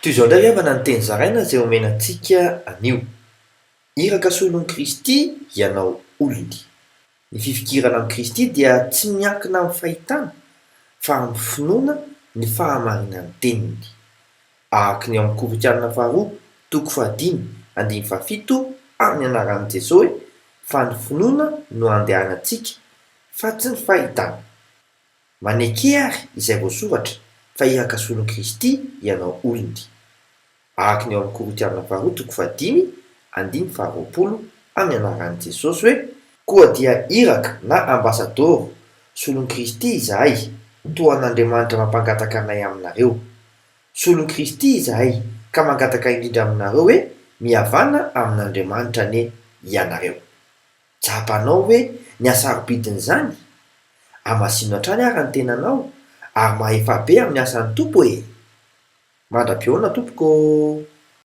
Toy izao indray avana ny teny zaraina izay omenantsika anio. Iraka solon'i Kristy ianao olony. Ny fifikirana amin'i Kristy dia tsy miankina amin'ny fahitana fa amin'ny finoana ny fahamarinan'ny teniny. Araka ny ao amin'ny Korinthianina faharoa toko 5:1-7 amin'ny anaran'i Jesosy fa ny finoana no andehanantsika fa tsy ny fahitana. Maneky ary izay voasoratra fa iraka solon'i Kristy ianao olony. Araka ny ao amin'ny Korinthianina faharoa toko 5:1-20 amin'ny anaran'i Jesosy hoe koa dia iraka na ambasadôro solon'i Kristy izahay, toa an'Andriamanitra mampangataka anay aminareo. Solon'i Kristy izahay ka mangataka indrindra aminareo hoe mihavana amin'Andriamanitra anie ianareo. Tsapanao hoe ny asaro-bidin'izany, hamasino hatrany ary ny tenanao ary mahefa be amin'ny asan'ny tompo e. Mandra-pioana tompoko.